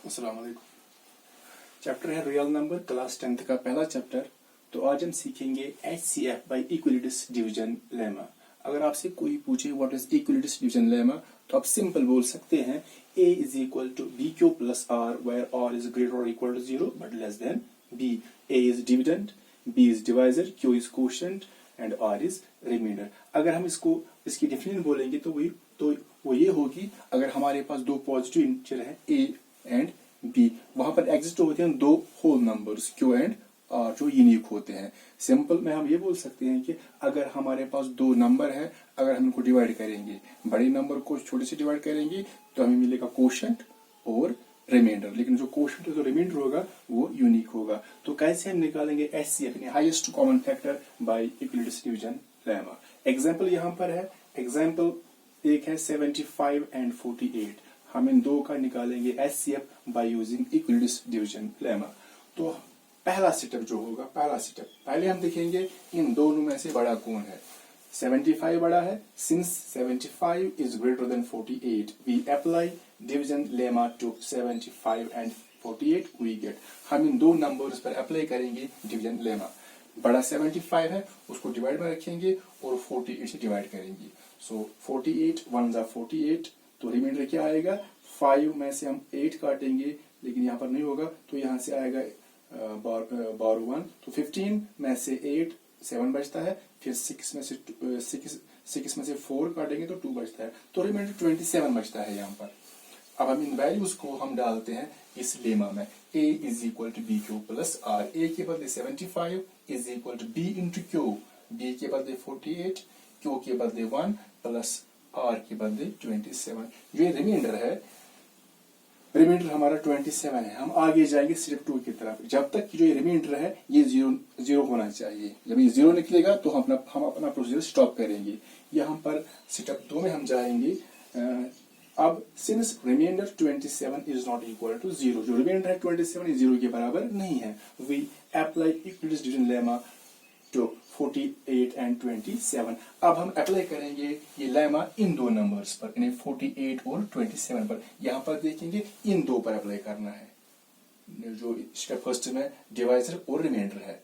अस्सलाम वालेकुम। चैप्टर है रियल नंबर, क्लास 10th का पहला चैप्टर। तो आज हम सीखेंगे HCF by Euclid's division lemma. अगर आपसे कोई पूछे what is Euclid's division lemma तो आप सिंपल बोल सकते हैं A is equal to BQ plus R where R is greater और equal to 0 but less than B। A is dividend, B is divisor, Q is quotient and R is reminder. अगर हम इसकी definition बोलेंगे तो वो ये होगी, अगर हमारे पास दो पॉजिटिव इंटीजर है A एंड B, वहां पर एग्जिस्ट होते हैं दो whole numbers Q and R जो यूनिक होते हैं। सिंपल में हम ये बोल सकते हैं कि अगर हमारे पास दो नंबर है, अगर हम इनको डिवाइड करेंगे, बड़े नंबर को छोटे से डिवाइड करेंगे तो हमें मिलेगा कोशेंट और रिमाइंडर, लेकिन जो कोशेंट और जो रिमाइंडर होगा वो यूनिक होगा। तो कैसे हम निकालेंगे HCF यानी highest common factor by Euclid's division lemma. Example यहाँ पर है, एग्जांपल एक है 75 एंड 48। हम इन दो का निकालेंगे HCF by using Euclid's division lemma. तो पहला स्टेप जो होगा, पहले हम देखेंगे इन दोनों में से बड़ा कौन है। 75 बड़ा है, since 75 is greater than 48 we apply division lemma to 75 and 48 we get। हम इन दो नंबर्स पर अप्लाई करेंगे डिवीजन लेमा। बड़ा 75 है, उसको डिवाइड में रखेंगे और 48 से डिवाइड करेंगे। सो 48 1 जा 48, तो रिमाइंडर क्या आएगा, 5 में से हम 8 काटेंगे लेकिन यहाँ पर नहीं होगा, तो यहाँ से आएगा 1, तो 15 में से 8 7 बचता है, फिर 6 में से 4 काटेंगे तो 2 बचता है, तो रिमाइंडर 27 बचता है यहाँ पर। अब हम इन वैल्यूज को हम डालते हैं इस लेमा में। A is equal to BQ plus R। A के बदले 75 is equal to B into Q, B के बदले 48, Q के बदले 1 प्लस R के बदले 27। जो ये रिमाइंडर है, रिमाइंडर हमारा 27 है। हम आगे जाएंगे स्टेप 2 की तरफ। जब तक कि जो ये रिमाइंडर है ये जीरो होना चाहिए। जब ये 0 निकलेगा तो हम अपना प्रोसीजर स्टॉप करेंगे। यहाँ पर स्टेप 2 में हम जाएंगे। अब since remainder 27 is not equal to 0, जो रिमाइंडर है 27 इज 0 के बराबर नहीं है, we apply Euclid's division lemma to 48 and 27। अब हम अप्लाई करेंगे ये लेमा इन दो नंबर्स पर, यानी 48 और 27 पर। यहाँ पर देखेंगे इन दो पर अप्लाई करना है, जो स्टेप फर्स्ट में डिवाइजर और रिमाइंडर है।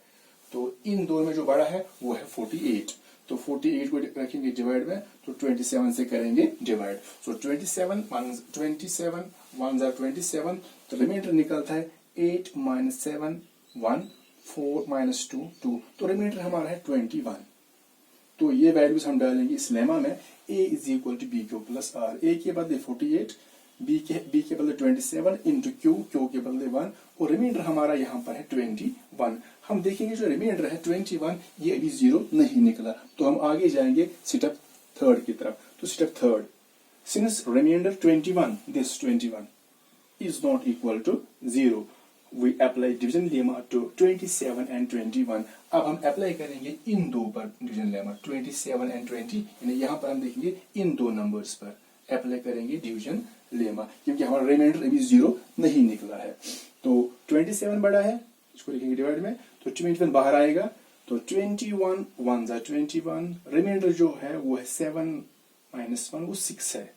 तो इन दो में जो बड़ा है वो है 48, तो 48 को रखेंगे डिवाइड में, तो 27 से करेंगे डिवाइड। सो 27 1 जा 27, तो रिमाइंडर निकलता है 8 माइनस 7 1, 4 माइनस 2 2, तो रिमाइंडर हमारा है 21। तो ये वैल्यूज हम डालेंगे इस लेमा में। A is equal to BQ plus R। A के बदले 48, B के बदले 27 इंटू Q के बदले 1, और रिमाइंडर हमारा यहाँ पर है 21। हम देखेंगे जो रिमाइंडर है 21 ये अभी 0 नहीं निकला, तो हम आगे जाएंगे स्टेप 3 की तरफ। तो step 3, since remainder 21 this 21 is not equal to 0 we apply division lemma to 27 and 21। अब हम अप्लाई करेंगे इन दो पर डिवीजन लेमा 27 एंड 20, यानी यहाँ पर हम देखेंगे इन दो नंबर्स पर अप्लाई करेंगे डिवीजन लेमा, क्योंकि हमारा रिमाइंडर अभी 0 नहीं निकला है। तो 27 बड़ा है, इसको लिखेंगे डिवाइड में, तो 21 बाहर आएगा, तो 21 1 जा 21, रिमाइंडर जो है वो है 7 माइनस 1 वो 6 है,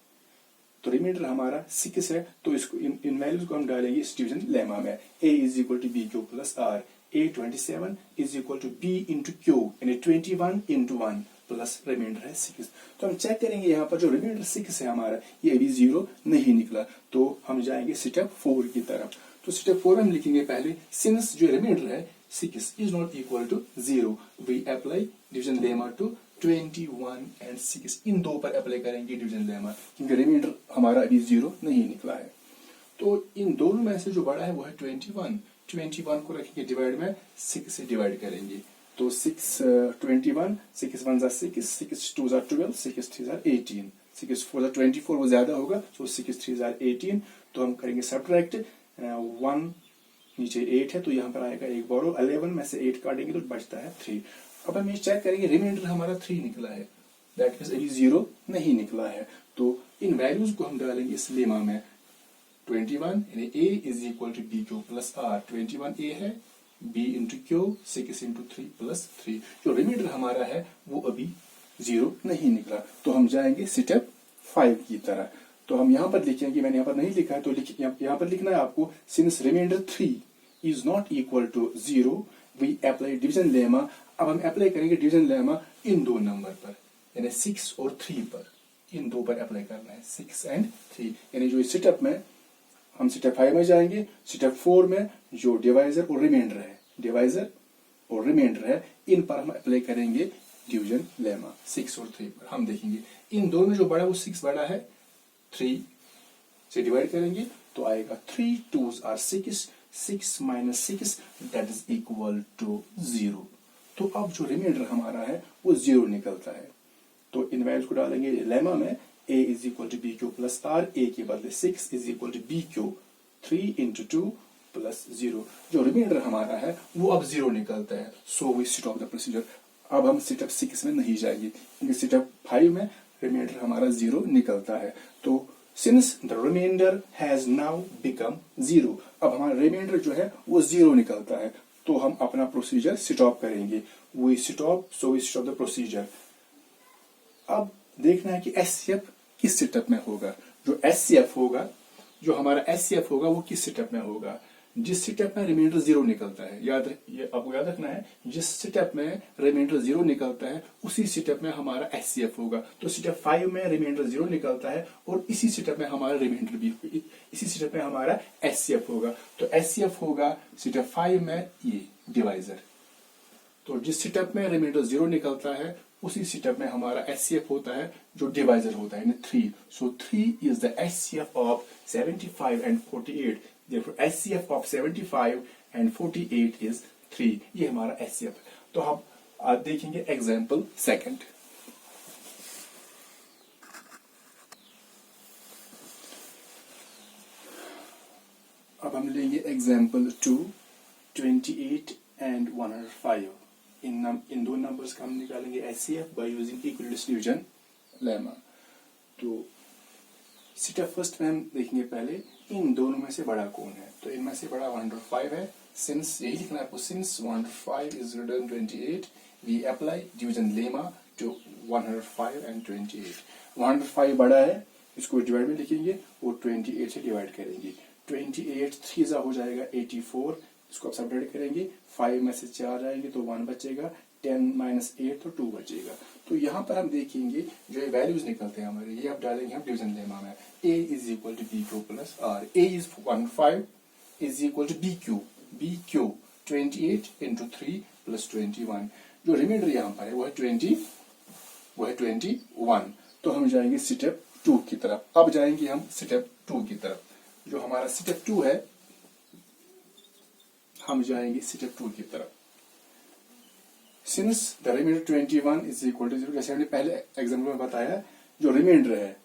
तो रिमाइंडर हमारा 6 है। तो इसको इन वैल्यूज को हम डालेंगे इस डिवीजन लेमा में। A is equal to BQ plus R। A 27 is equal to B into Q, यानी 21 इंटू 1 प्लस रिमाइंडर है 6। तो हम चेक करेंगे यहाँ पर जो रिमाइंडर 6 है हमारा ये अभी 0 नहीं निकला, तो हम जाएंगे स्टेप 4 की तरफ। तो स्टेप 4 हम लिखेंगे पहले, सिंस जो रिमाइंडर है 6 is not equal to 0 we apply division lemma to 21 and 6। इन दो पर अप्लाई करेंगे डिवीजन लेमा, क्योंकि रिमाइंडर हमारा अभी 0 नहीं निकला है। तो इन दोनों में से जो बड़ा है वो है 21 को रखेंगे डिवाइड में, 6 से डिवाइड करेंगे, तो 21 6 1 जा 6 6 2 जा 12 6 3 जा 18 6 4 जा 24, वो ज्यादा होगा, सो 6 3 जा 18। तो हम करेंगे सब्ट्रैक्ट, 1 नीचे 8 है तो यहाँ पर आएगा एक बोरो, 11 में से 8 काटेंगे तो बचता है 3। अब हम ये चेक करेंगे रिमाइंडर हमारा 3 निकला है, दैट मींस अभी 0 नहीं निकला है। तो इन वैल्यूज को हम डालेंगे इस लेमा में। 21 यानी A is equal to BQ plus R। 21 A है, B into Q 6 into 3 plus 3। जो रिमाइंडर हमारा है वो अभी 0 नहीं निकला, तो हम जाएंगे स्टेप 5 की तरह। तो हम यहाँ पर लिखेंगे, मैंने यहाँ पर नहीं लिखा है तो यहाँ पर लिखना है आपको, since remainder 3 is not equal to 0 we apply division lemma. अब हम अप्लाई करेंगे डिवीजन लेमा इन दो नंबर पर, यानी 6 और 3 पर, इन दो पर अप्लाई करना है, 6 एंड 3। यानी जो स्टेप में हम स्टेप 5 में जाएंगे, स्टेप 4 में जो डिवाइजर और रिमाइंडर है, डिवाइजर और रिमाइंडर है, इन पर हम अप्लाई करेंगे डिवीजन लेमा 6 और 3 पर। हम देखेंगे इन दोनों में जो बड़ा है वो 6 बड़ा है, 3 से डिवाइड करेंगे तो आएगा 3 2s are 6, 6 minus 6 that is equal to 0। तो अब जो रिमाइंडर हमारा है वो 0 निकलता है। तो इन वैल्यूज को डालेंगे लेमा में, a is equal to bq plus r, a के बदले 6 is equal to bq 3 into 2 plus 0। जो रिमाइंडर हमारा है वो अब 0 निकलता है। So we stop the procedure. अब हम स्टेप 6 में नहीं जाएंगे क्योंकि स्टेप 5 में रिमाइंडर हमारा 0 निकलता है। तो since the remainder has now become 0, अब हमारा रिमाइंडर जो है वो 0 निकलता है, तो हम अपना प्रोसीजर स्टॉप करेंगे। We stop the procedure. अब देखना है कि एचसीएफ किस स्टेप में होगा। जो एचसीएफ होगा, जो हमारा एचसीएफ होगा वो किस स्टेप में होगा, जिस स्टेप में रिमाइंडर 0 निकलता है। ये आपको याद रखना है, जिस स्टेप में रिमाइंडर 0 निकलता है उसी स्टेप में हमारा एचसीएफ होगा। तो स्टेप 5 में रिमाइंडर 0 निकलता है और इसी स्टेप में हमारा रिमाइंडर भी, इसी स्टेप में हमारा एचसीएफ होगा। तो एचसीएफ होगा स्टेप 5 में ये डिवाइजर। तो जिस स्टेप में रिमाइंडर 0 निकलता है उसी स्टेप में हमारा एचसीएफ होता है जो डिवाइजर होता है, 3। सो 3 is the HCF of 75 and 48। Therefore, HCF of 75 and 48 is 3। ये हमारा HCF है। तो हम आज देखेंगे एग्जाम्पल सेकंड। अब हम लेंगे एग्जाम्पल 2, 28 and 105। इन दो नंबर्स का हम निकालेंगे HCF by using equilibrium division lemma। तो स्टेप फर्स्ट में हम देखेंगे पहले इन दोनों में से बड़ा कौन है। तो इनमें से बड़ा 105 है। सिंस यही लिखना है आपको, since 105 is greater than 28 we apply division lemma to 105 and 28। 105 बड़ा है, इसको डिवाइड में लिखेंगे और 28 से डिवाइड करेंगे। 28 3 हो जाएगा 84, इसको आप सब्ट्रैक्ट करेंगे, 5 में से 4 जाएंगे तो 1 बचेगा, 10 minus 8 तो 2 बचेगा। तो यहाँ पर हम देखेंगे जो ये वैल्यूज निकलते हैं हमारे, ये आप डालेंगे हम डिवीजन लेमा में। a is equal to bq plus r। a is 15 is equal to bq 28 into 3 plus 21। जो रिमाइंडर यहाँ पर है वो है 21। तो हम जाएंगे स्टेप 2 की तरफ। अब जाएंगे हम स्टेप 2 की तरफ। जो हमारा स्टेप 2 है, हम जाएंगे स्टेप 2 की तरफ। Since the remainder 21 is equal to 0, जैसे हमने पहले एग्जाम्पल में बताया, जो रिमाइंडर है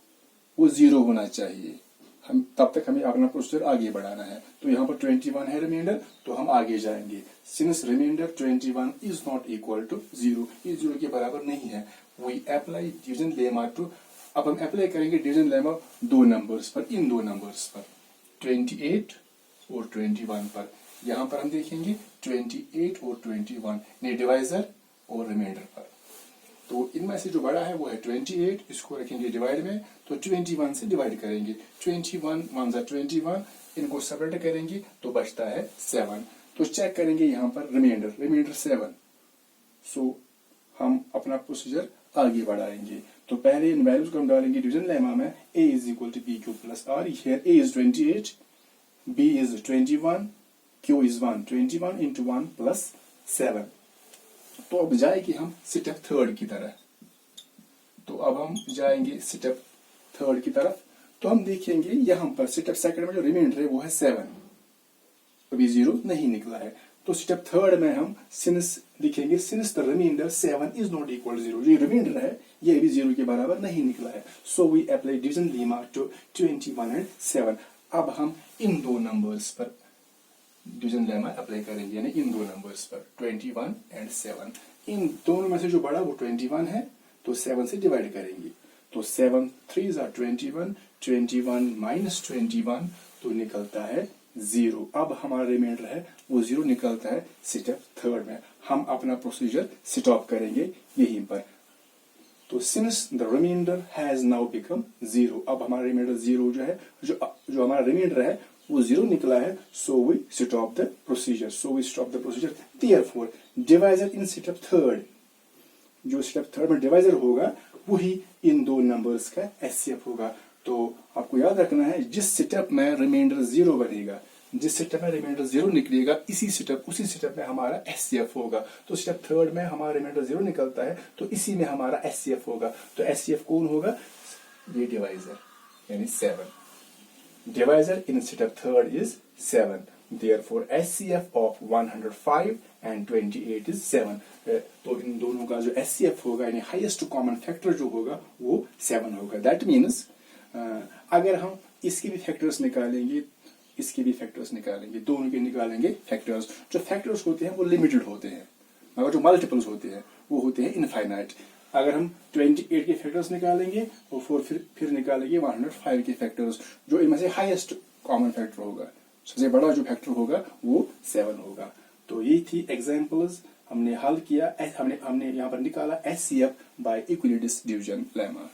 वो 0 होना चाहिए। हम तब तक हमें अपना प्रोसीजर आगे बढ़ाना है। तो यहाँ पर 21 है रिमाइंडर, तो हम आगे जाएंगे। Since remainder 21 is not equal to 0, ये 0 के बराबर नहीं है, we apply division lemma to. अब हम अप्लाई करेंगे डिवीजन लेमा दो नंबर्स पर, इन दो नंबर्स पर, 28 और 21 पर। यहाँ पर हम देखेंगे 28 और 21 ने डिवाइजर और रिमाइंडर पर। तो इनमें से जो बड़ा है वो है 28, इसको रखेंगे डिवाइड में, तो 21 से डिवाइड करेंगे। 21 1 जा 21, इनको सेपरेट करेंगे तो बचता है 7। तो चेक करेंगे यहाँ पर रिमाइंडर 7। सो हम अपना प्रोसीजर आगे बढ़ाएंगे। तो पहले इन वैल्यूज को हम डालेंगे डिवीजन लेमा में। a is equal to bq plus r। Here a is 28, b is 21, q is 1, 21 into 1 plus 7। तो अब जाएंगे हम स्टेप 3 की तरफ। तो अब हम जाएंगे स्टेप 3 की तरफ। तो हम देखेंगे यहाँ पर स्टेप 2 में जो रिमाइंडर है वो है 7, अभी 0 नहीं निकला है। तो स्टेप 3 में हम सिंस लिखेंगे, since the remainder 7 is not equal to 0, ये रिमाइंडर है ये भी 0 के बराबर नहीं निकला है। So we apply division lemma to 21 and 7। अब हम इन दो नंबर्स पर डिवीजन लेमा अप्लाई करेंगे, यानी इन दो नंबर्स पर 21 एंड 7। इन दोनों में से जो बड़ा वो 21 है, तो 7 से डिवाइड करेंगे। तो 7 3 are 21, 21 minus 21 तो निकलता है 0। अब हमारा रिमाइंडर है वो 0 निकलता है स्टेप 3 में। हम अपना प्रोसीजर स्टॉप करेंगे यहीं पर। तो since the remainder has now become 0, अब हमारा रिमाइंडर 0 जो है, जो हमारा रिमाइंडर है वो 0 निकला है, so we stop the procedure. Therefore divisor in step third, जो स्टेप थर्ड में डिवाइजर होगा वही इन दो नंबर्स का एचसीएफ होगा। तो आपको याद रखना है, जिस स्टेप में रिमाइंडर 0 बनेगा, जिस स्टेप में रिमाइंडर 0 निकलेगा, उसी स्टेप में हमारा एचसीएफ होगा। तो स्टेप थर्ड में हमारा रिमाइंडर 0 निकलता है, तो इसी में हमारा एचसीएफ होगा। तो एचसीएफ कौन होगा? ये डिवाइजर यानी 7। Divisor in step third is 7, therefore HCF of 105 and 28 is 7। तो इन दोनों का जो HCF होगा यानी हाईएस्ट कॉमन फैक्टर जो होगा वो 7 होगा। दैट मीन्स अगर हम इसके भी फैक्टर्स निकालेंगे, इसके भी फैक्टर्स निकालेंगे, दोनों के निकालेंगे फैक्टर्स, जो फैक्टर्स होते हैं वो लिमिटेड होते हैं, मगर जो मल्टीपल्स होते हैं वो होते हैं इनफाइनाइट। अगर हम 28 के फैक्टर्स निकालेंगे और फिर निकालेंगे 105 के फैक्टर्स, जो इनमें से हाईएस्ट कॉमन फैक्टर होगा, सबसे बड़ा जो फैक्टर होगा वो 7 होगा। तो ये थी एग्जांपल्स, हमने हल किया, हमने यहाँ पर निकाला एचसीएफ बाय यूक्लिडियस डिवीजन लेमा।